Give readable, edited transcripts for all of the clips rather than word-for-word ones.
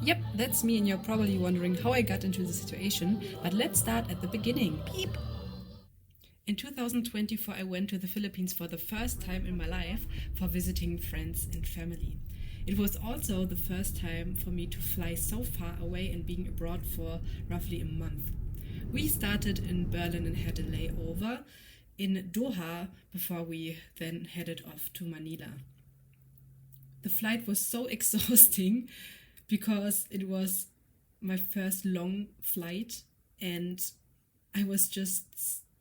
Yep, that's me, and you're probably wondering how I got into the situation, but let's start at the beginning. Beep! In 2024, I went to the Philippines for the first time in my life for visiting friends and family. It was also the first time for me to fly so far away and being abroad for roughly a month. We started in Berlin and had a layover in Doha before we then headed off to Manila. The flight was so exhausting because it was my first long flight and I was just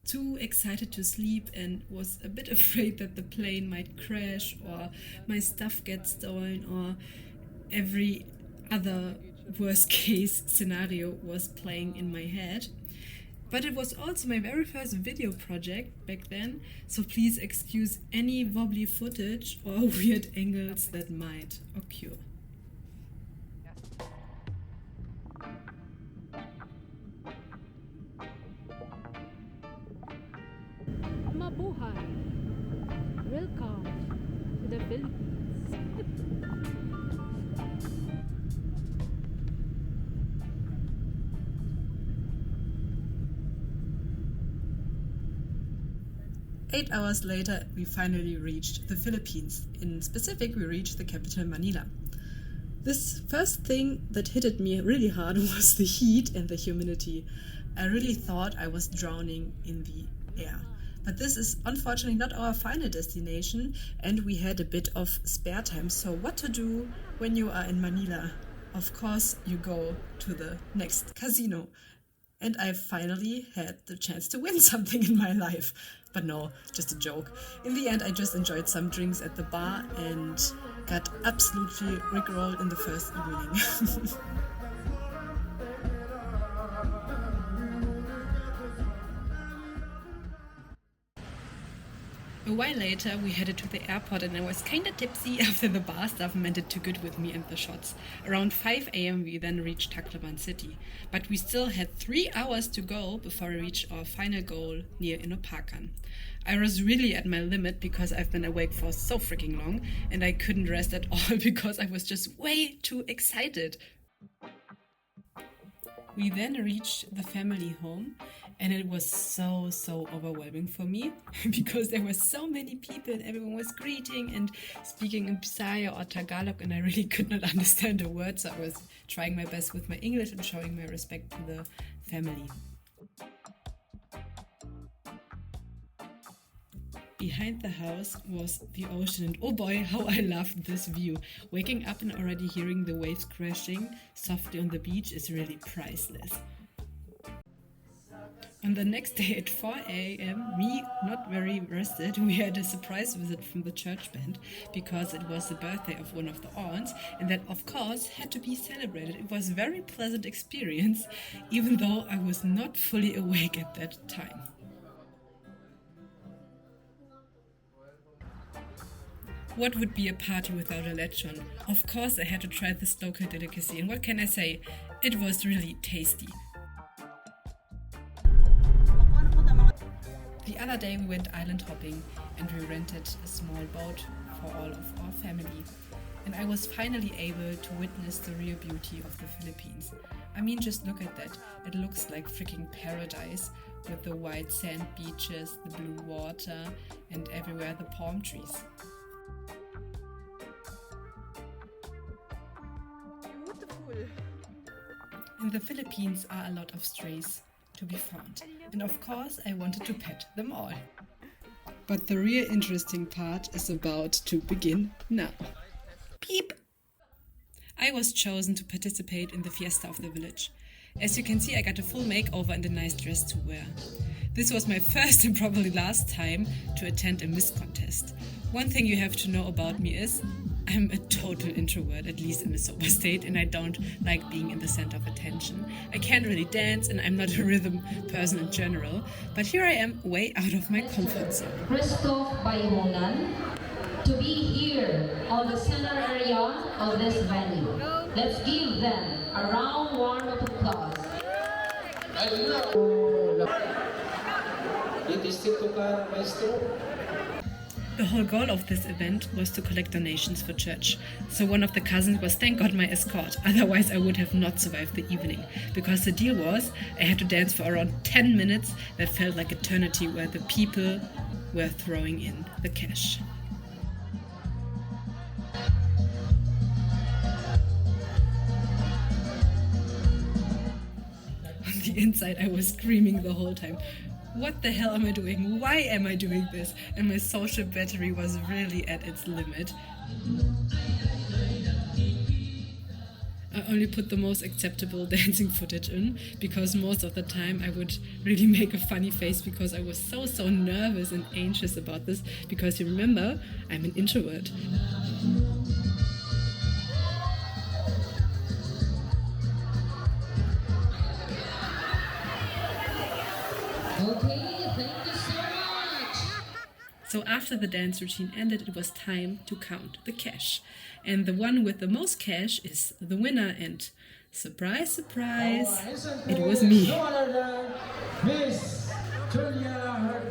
too excited to sleep and was a bit afraid that the plane might crash or my stuff gets stolen or every other worst case scenario was playing in my head. But it was also my very first video project back then, so please excuse any wobbly footage or weird angles that might occur. Mabuhay! Welcome to the Philippines. 8 hours later, we finally reached the Philippines. In specific, we reached the capital Manila. This first thing that hit at me really hard was the heat and the humidity. I really thought I was drowning in the air. But this is unfortunately not our final destination, and we had a bit of spare time. So what to do when you are in Manila? Of course, you go to the next casino. And I finally had the chance to win something in my life. But no, just a joke. In the end, I just enjoyed some drinks at the bar and got absolutely rickrolled in the first evening. A while later, we headed to the airport and I was kinda tipsy after the bar staff meant it too good with me and the shots. Around 5 a.m. we then reached Tacloban city, but we still had 3 hours to go before we reached our final goal near Inopacan. I was really at my limit because I've been awake for so freaking long and I couldn't rest at all because I was just way too excited. We then reached the family home and it was so overwhelming for me because there were so many people and everyone was greeting and speaking in Bisaya or Tagalog and I really could not understand a word, so I was trying my best with my English and showing my respect to the family. Behind the house was the ocean and oh boy, how I loved this view. Waking up and already hearing the waves crashing softly on the beach is really priceless. On the next day at 4 a.m, me, not very rested, we had a surprise visit from the church band because it was the birthday of one of the aunts and that of course had to be celebrated. It was a very pleasant experience even though I was not fully awake at that time. What would be a party without a lechon? Of course I had to try this local delicacy and what can I say? It was really tasty. The other day we went island hopping and we rented a small boat for all of our family. And I was finally able to witness the real beauty of the Philippines. I mean, just look at that. It looks like freaking paradise with the white sand beaches, the blue water and everywhere the palm trees. In the Philippines are a lot of strays to be found, and of course I wanted to pet them all. But the real interesting part is about to begin now. Beep! I was chosen to participate in the fiesta of the village. As you can see, I got a full makeover and a nice dress to wear. This was my first and probably last time to attend a Miss contest. One thing you have to know about me is I'm a total introvert, at least in a sober state, and I don't like being in the center of attention. I can't really dance and I'm not a rhythm person in general, but here I am way out of my comfort zone. Christoph Bayhonan to be here on the center area of this venue. Let's give them a round warm of applause. The whole goal of this event was to collect donations for church. So one of the cousins was, thank God, my escort. Otherwise, I would have not survived the evening. Because the deal was, I had to dance for around 10 minutes that felt like eternity, where the people were throwing in the cash. On the inside, I was screaming the whole time. What the hell am I doing? Why am I doing this? And my social battery was really at its limit. I only put the most acceptable dancing footage in, because most of the time I would really make a funny face because I was so nervous and anxious about this, because you remember, I'm an introvert. Okay, thank you so much. So after the dance routine ended, it was time to count the cash. And the one with the most cash is the winner, and surprise, surprise, it was me. No other than Miss Julia.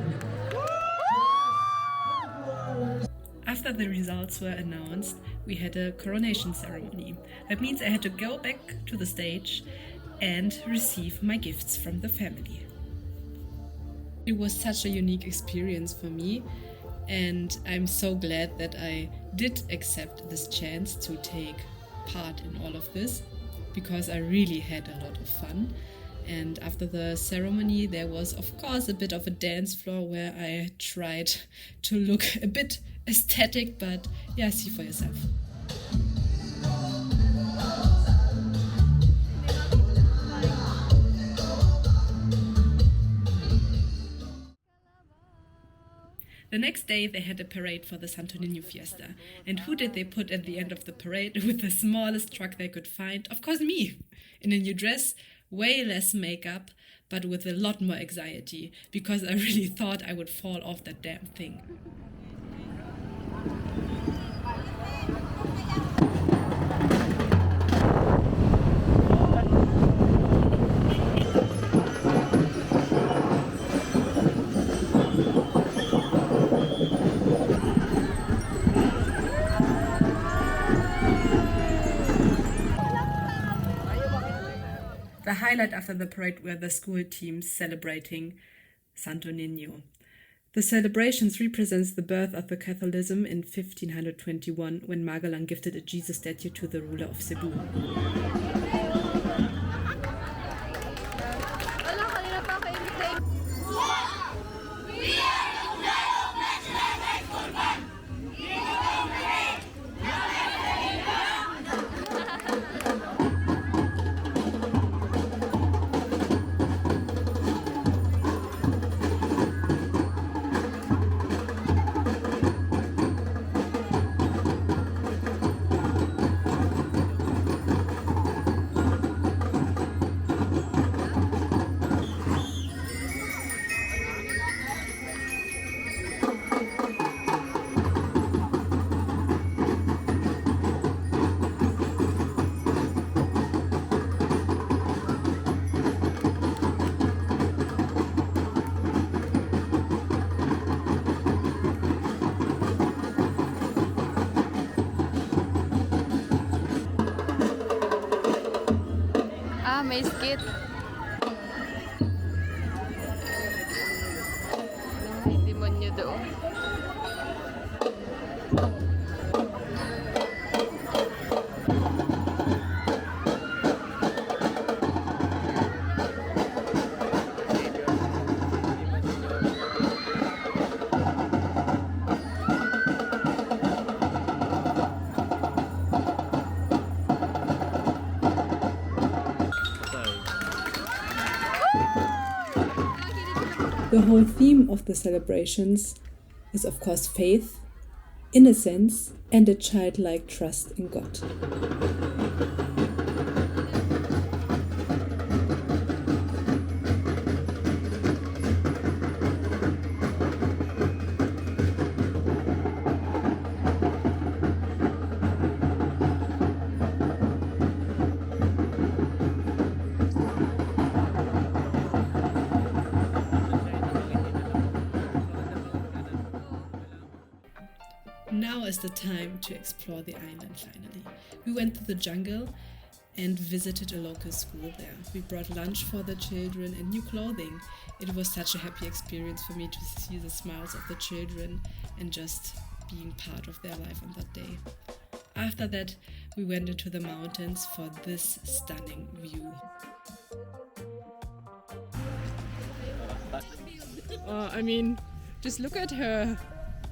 After the results were announced, we had a coronation ceremony. That means I had to go back to the stage and receive my gifts from the family. It was such a unique experience for me, and I'm so glad that I did accept this chance to take part in all of this, because I really had a lot of fun. And after the ceremony, there was of course a bit of a dance floor where I tried to look a bit aesthetic, but yeah, see for yourself. The next day they had a parade for the Santo Niño Fiesta. And who did they put at the end of the parade with the smallest truck they could find? Of course, me! In a new dress, way less makeup, but with a lot more anxiety, because I really thought I would fall off that damn thing. The highlight after the parade were the school teams celebrating Santo Niño. The celebrations represents the birth of the Catholicism in 1521, when Magellan gifted a Jesus statue to the ruler of Cebu. May skit. May demonyo doon. The whole theme of the celebrations is, of course, faith, innocence, and a childlike trust in God. is the time to explore the island finally. We went to the jungle and visited a local school there. We brought lunch for the children and new clothing. It was such a happy experience for me to see the smiles of the children and just being part of their life on that day. After that, we went into the mountains for this stunning view. I mean, just look at her.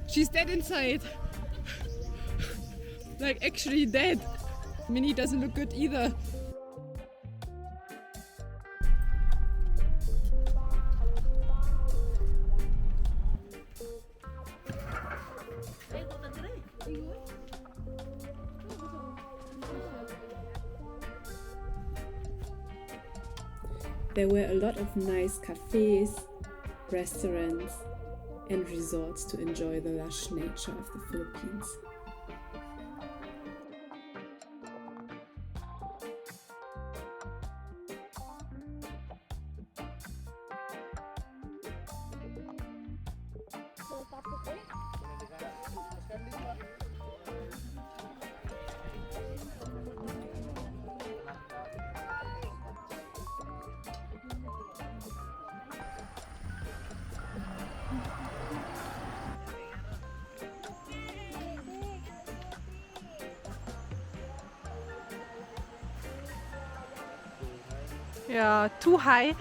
She's dead inside. Like, actually dead. Minnie doesn't look good either. There were a lot of nice cafes, restaurants, and resorts to enjoy the lush nature of the Philippines. Yeah, too high.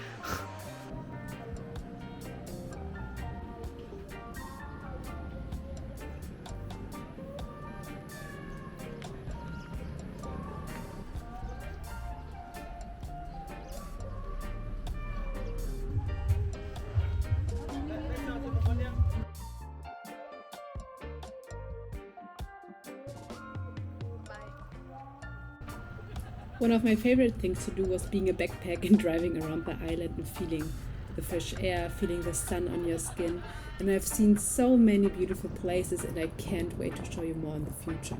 One of my favorite things to do was being a backpack and driving around the island and feeling the fresh air, feeling the sun on your skin. And I've seen so many beautiful places and I can't wait to show you more in the future.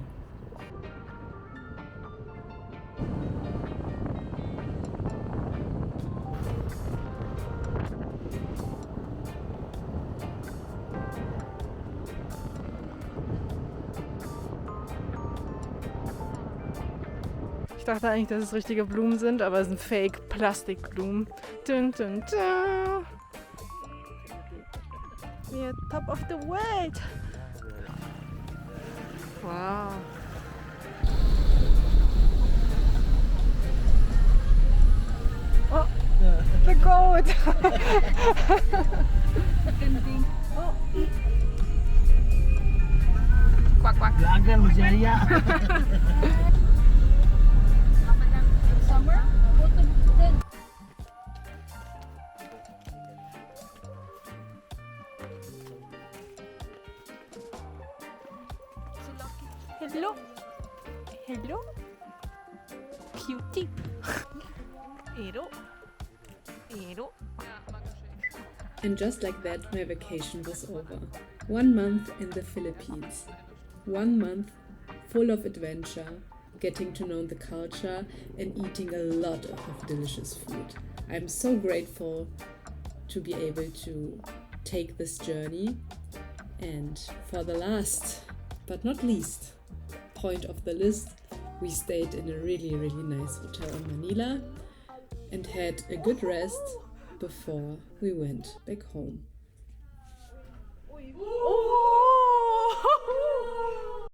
Ich dachte eigentlich, dass es richtige Blumen sind, aber es sind Fake-Plastikblumen. Dun, dun, dun. We're top of the world. Wow. Oh, the goat. Oh. Quack, quack. Hello. Hello. Cutie. Hello. Hello. And just like that, my vacation was over. 1 month in the Philippines. 1 month full of adventure, getting to know the culture and eating a lot of delicious food. I'm so grateful to be able to take this journey. And for the last, but not least, point of the list, we stayed in a really nice hotel in Manila and had a good rest before we went back home. Oh!